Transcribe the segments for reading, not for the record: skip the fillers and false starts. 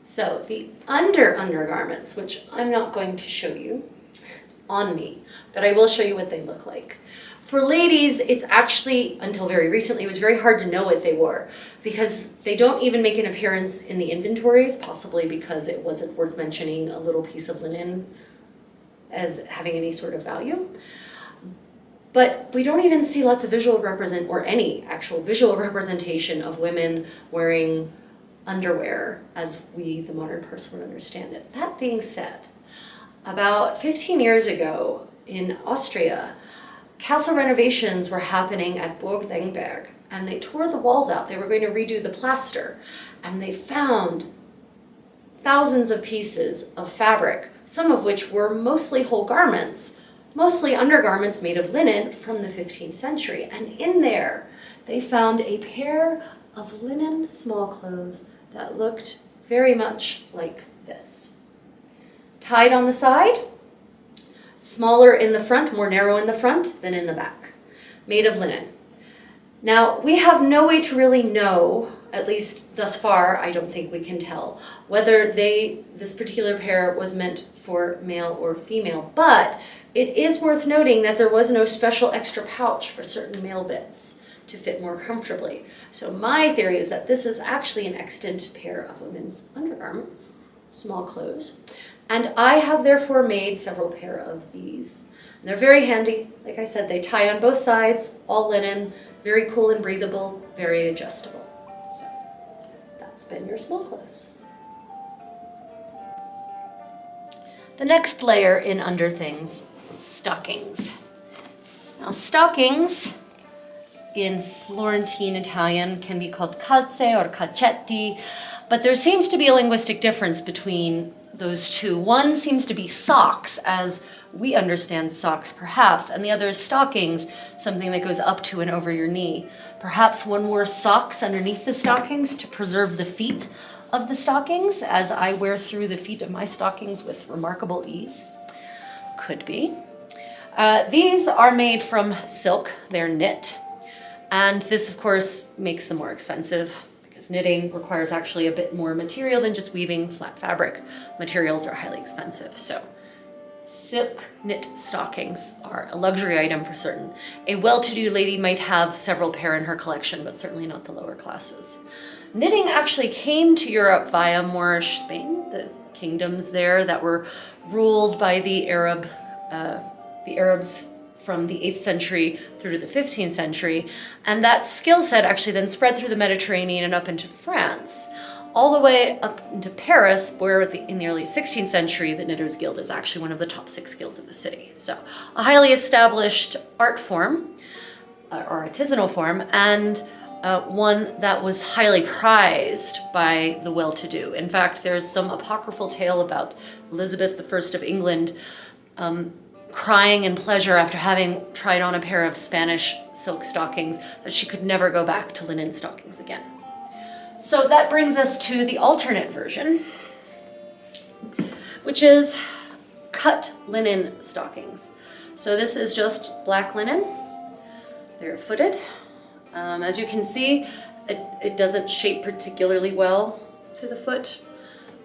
So the undergarments, which I'm not going to show you on me, but I will show you what they look like. For ladies, it's actually, until very recently, it was very hard to know what they were because they don't even make an appearance in the inventories, possibly because it wasn't worth mentioning a little piece of linen as having any sort of value. But we don't even see lots of any actual visual representation of women wearing underwear as we, the modern person, would understand it. That being said, about 15 years ago in Austria, castle renovations were happening at Burg Lengberg, and they tore the walls out. They were going to redo the plaster, and they found thousands of pieces of fabric, some of which were mostly whole garments, mostly undergarments made of linen from the 15th century. And in there, they found a pair of linen small clothes that looked very much like this. Tied on the side, smaller in the front, more narrow in the front than in the back, made of linen. Now, we have no way to really know, at least thus far, I don't think we can tell, whether this particular pair was meant for male or female, but it is worth noting that there was no special extra pouch for certain male bits to fit more comfortably. So my theory is that this is actually an extant pair of women's undergarments, small clothes. And I have therefore made several pair of these. And they're very handy. Like I said, they tie on both sides, all linen, very cool and breathable, very adjustable. So that's been your small clothes. The next layer in under things, stockings. Now stockings in Florentine Italian can be called calze or calcetti, but there seems to be a linguistic difference between those two. One seems to be socks, as we understand socks perhaps, and the other is stockings, something that goes up to and over your knee. Perhaps one wore socks underneath the stockings to preserve the feet of the stockings, as I wear through the feet of my stockings with remarkable ease. Could be. These are made from silk, they're knit, and this of course makes them more expensive. Knitting requires actually a bit more material than just weaving flat fabric. Materials are highly expensive, so silk knit stockings are a luxury item for certain. A well-to-do lady might have several pair in her collection, but certainly not the lower classes. Knitting actually came to Europe via Moorish Spain, the kingdoms there that were ruled by the Arabs from the 8th century through to the 15th century. And that skill set actually then spread through the Mediterranean and up into France, all the way up into Paris, where in the early 16th century, the Knitters Guild is actually one of the top 6 guilds of the city. So a highly established art form, or artisanal form, and one that was highly prized by the well-to-do. In fact, there's some apocryphal tale about Elizabeth I of England crying in pleasure after having tried on a pair of Spanish silk stockings that she could never go back to linen stockings again. So that brings us to the alternate version, which is cut linen stockings. So this is just black linen. They're footed. As you can see, it doesn't shape particularly well to the foot.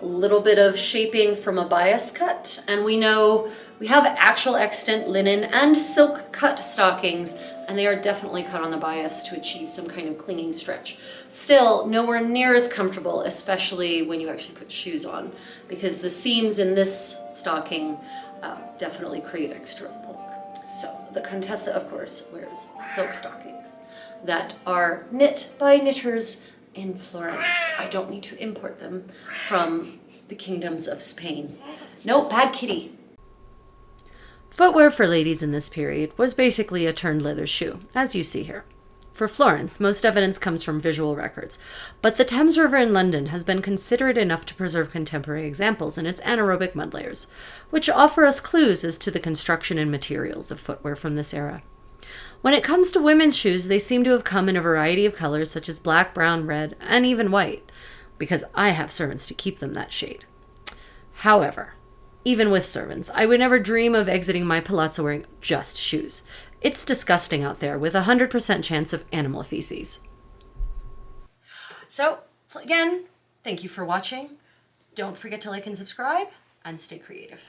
A little bit of shaping from a bias cut, and we know we have actual extant linen and silk cut stockings, and they are definitely cut on the bias to achieve some kind of clinging stretch. Still, nowhere near as comfortable, especially when you actually put shoes on, because the seams in this stocking definitely create extra bulk. So the Contessa, of course, wears silk stockings that are knit by knitters in Florence. I don't need to import them from the kingdoms of Spain. No, bad kitty. Footwear for ladies in this period was basically a turned leather shoe, as you see here. For Florence, most evidence comes from visual records, but the Thames River in London has been considerate enough to preserve contemporary examples in its anaerobic mud layers, which offer us clues as to the construction and materials of footwear from this era. When it comes to women's shoes, they seem to have come in a variety of colors such as black, brown, red, and even white, because I have servants to keep them that shade. However, even with servants, I would never dream of exiting my palazzo wearing just shoes. It's disgusting out there with a 100% chance of animal feces. So, again, thank you for watching. Don't forget to like and subscribe, and stay creative.